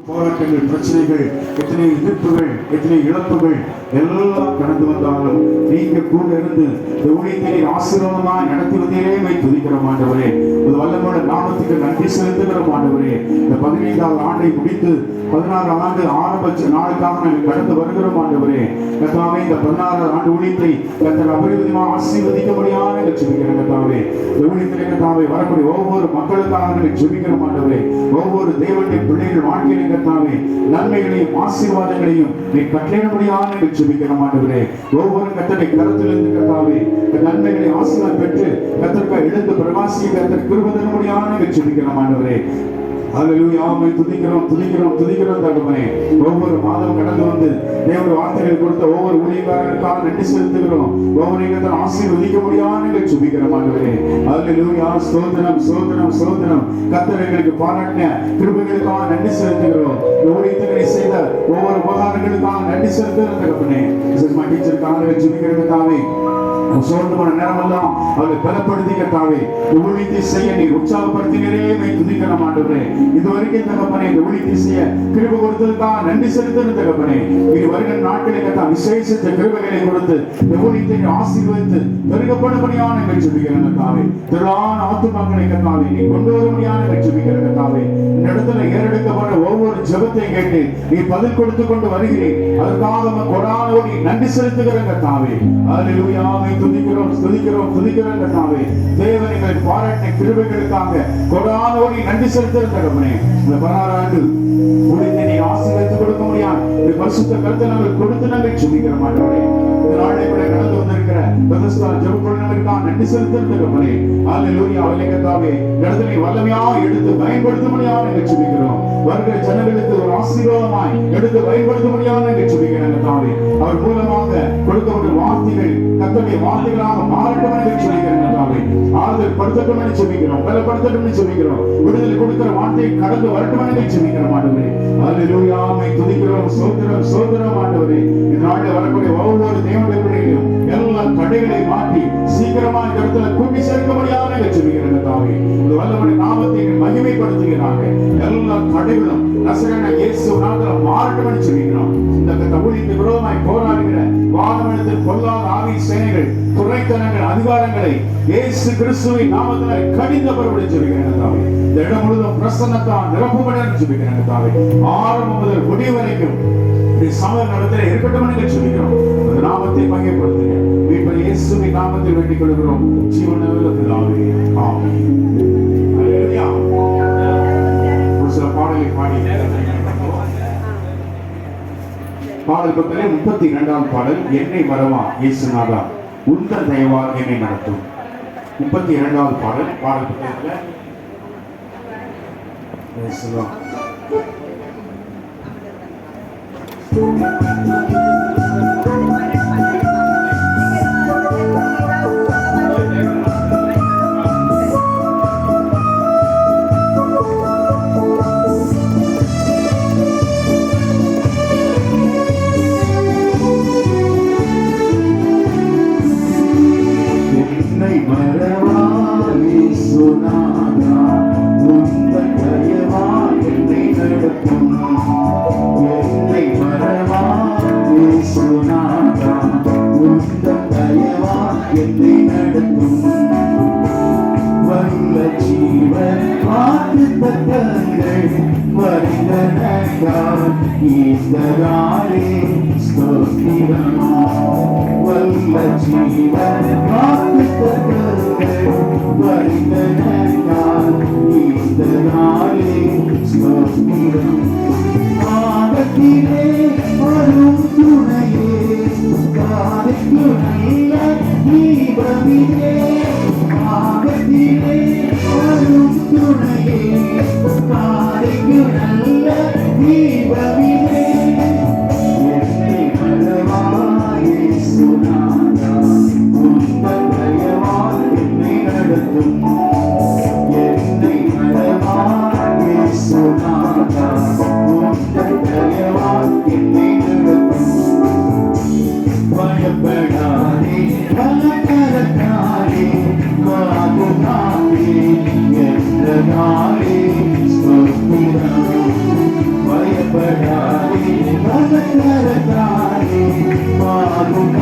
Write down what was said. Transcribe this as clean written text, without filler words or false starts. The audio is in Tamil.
போராட்டங்கள், பிரச்சனைகள், எத்தனை எதிர்ப்புகள், எத்தனை இழப்புகள் எல்லாம் கடந்து வந்தாலும் நீங்க கூட இருந்து இந்த ஊழியத்தை ஆசீர்வாதமாய் நடத்துவதிலே துதிக்கிறோம் ஆண்டவரே. ஒரு வல்லமையுள்ள நாமத்துக்கு நன்றி செலுத்துகிறோம் ஆண்டவரே. இந்த 15வது ஆண்டை முடித்து 16 ஆண்டு ஆரம்ப நாளுக்காக நாங்கள் கடந்து வருகிறோம் ஆண்டவரே. கர்த்தாவே, இந்த 16வது ஆண்டு ஊழியத்தை கர்த்தர் அபரிவிதமாக ஆசீர்வதிக்க முடியாத நாங்கள் ஜெபிக்கிறோம் கர்த்தாவே. இந்த ஊழியத்திலே கர்த்தாவே வரக்கூடிய ஒவ்வொரு மக்களுக்காக நாங்கள் ஜெபிக்கிறோம் ஆண்டவரே. ஒவ்வொரு தேவனுடைய பிள்ளைகள் வாழ்க்கையிலே கர்த்தாவே நன்மைகளையும் ஆசீர்வாதங்களையும் நீ கட்டளையிடும்படியாக நாங்கள் ஜெபிக்கிறோம் ஆண்டவரே. ஒவ்வொரு கர்த்தருடைய கரத்திலிருந்து கர்த்தாவே நன்மைகளை ஆசீர்வாதம் பெற்று கர்த்தருக்கு எழுந்து பிரகாசிக்க கர்த்தர் கிருபை தரும்படியாக நாங்கள் ஜெபிக்கிறோம் ஆண்டவரே. ஹல்லேலூயா. துதிக்கிறோம் தகப்பனே. ஒவ்வொரு மாதம் கடந்து வந்து தேவனுடைய வார்த்தைகளை கொடுத்த ஒவ்வொரு ஊழியக்காரர்களுக்காக நன்றி செலுத்துகிறோம். ஒவ்வொரு இடத்தில் ஆசீர்வதிக்க முடியாத ஜெபிக்கிறோம் ஆண்டவரே. ஹல்லேலூயா. ஸ்தோத்திரம். கர்த்தர் எங்களுக்கு பாராட்டின கிருபைகளுக்காக நன்றி செலுத்துகிறோம். ஊழியத்தை செய்த ஒவ்வொரு உபகாரங்களுக்காக நன்றி செலுத்துகிறோம் தகப்பனே. டீச்சருக்காக ஜெபிக்கிறேன் தாவே. சோர்ந்து போன நேரமெல்லாம் அவரை பலப்படுத்தி கர்த்தாவே ஊழியத்தை செய்ய நீ உற்சாகப்படுத்தினரே துதிக்கிறோம் ஆண்டவரே. இதுவரைக்கும் தகப்பனே இந்த ஊழியத்தை செய்ய கிருபை கொடுத்ததுக்காக நன்றி செலுத்துகிறேன் தகப்பனே. இனி வருகிற நாட்களை கர்த்தா விசேஷித்த கிருபைகளை கொடுத்து இந்த ஊழியத்தை ஆசீர்வதித்து பெருகப்படும்படியான ஜெபிக்கிறேன் கர்த்தாவே. திரளான ஆத்துமாக்களை கர்த்தாவே நீ கொண்டு வரும்படியான ஜெபிக்கிறேன் கர்த்தாவே. இந்த இடத்துல ஏறெடுக்கப்பட்ட ஒவ்வொரு ஜெபத்தை கேட்டு நீ பதில் கொடுத்து கொண்டு வருகிறேன். அதற்காக கொடானோடி நன்றி செலுத்துகிறேன் கர்த்தாவே. ஹல்லேலூயா. துதிக்கிறோம் கர்த்தாவே. தேவனை பாராட்டின கிருபைகளுக்காக கொடானோடி நன்றி செலுத்துகிறேன் தகப்பனே. இந்த 16 ஆண்டு ஊழியத்தை நீ ஆசீர்வதித்து கொடுக்க முடியாது பரிசுத்த கருத்தை நாங்கள் கொடுத்து நாங்கள் ஜெபிக்கிறோம் ஆண்டவரே. இந்த நாளை கூட கடந்து வந்திருக்கிற பெதஸ்தா ஜெபக்குழுவினருக்காக நன்றி செலுத்துகிறேன் தகப்பனே. ஹல்லேலூயா. அவளை கர்த்தாவே இடத்தினை வல்லமையாக எடுத்து பயன்படுத்தும்படியாக நாங்கள் ஜெபிக்கிறோம். வருகிற ஜனங்களுக்கு ஒரு ஆசீர்வாதமாய் எடுத்து பயன்படுத்தும்படியாக நாங்கள் ஜெபிக்கிறோம் கர்த்தாவே. அவர் மூலமாக கொடுக்கப்பட்ட வார்த்தைகள் கர்த்தருடைய வார்த்தைகளாக மாறட்டும் என்று ஜெபிக்கிறோம் கர்த்தாவே. ஆறுதல் படுத்தட்டும் என்று ஜெபிக்கிறோம். பலப்படுத்தட்டும் என்று ஜெபிக்கிறோம். விடுதலை கொடுக்கிற வார்த்தை கடந்து வரட்டும் என்று ஜெபிக்கிறோம் ஆண்டவரே. ஹல்லேலூயா. துதிக்கிறோம். ஸ்தோத்திரம் ஆண்டவரே. இந்த நாளில் வரக்கூடிய ஒவ்வொரு தேவனுடைய பிள்ளைகளும் எல்லா தடைகளை மாற்றி சீக்கிரமாக இந்த இடத்துல கூட்டி சேர்க்கும்படியாக ஜெபிக்கிறேன் கர்த்தாவே. இந்த வல்லமையுடைய நாமத்தை மகிமைப்படுத்துகிறாங்க. எல்லா தடைகளும் நசரேயனாகிய இயேசு நாமத்தில் மாறட்டும் என்று ஜெபிக்கிறோம். இந்த ஊழியத்துக்கு விரோதமாய் போராடுகிற வானமண்டலத்தில் பொல்லாத ஆவி சேனைகள், துரைத்தனங்கள், அதிகாரங்களை இயேசு கிறிஸ்துவின் நாமத்தில் கடிந்து பரவடி ஜெபிக்கிறேன் கர்த்தாவே. இந்த இடம் முழுவதும் பிரசன்னத்தால் நிரப்பும்படி ஜெபிக்கிறேன் கர்த்தாவே. ஆரம்பம் முதல் முடிவு வரைக்கும் சமய நடத்தில இருக்கட்டும் என்று ஜெபிக்கிறோம். அந்த நாமத்தை மகிமைப்படுத்துங்க. மீட்பர் இயேசுவின் நாமத்தில் வேண்டிக் கொள்கிறோம் ஜீவனுள்ள பிதாவே. ஆமென். ஹல்லேலூயா. ஒரு சில பாடலை பாடி பாடல் பக்கத்திலே 32வது பாடல் என்னை வரவா இயேசுநாதா உந்தன் தயவால் என்னை நடத்தும். 32வது பாடல் பக்கத்தில் Why கரத்தாலே மாறும்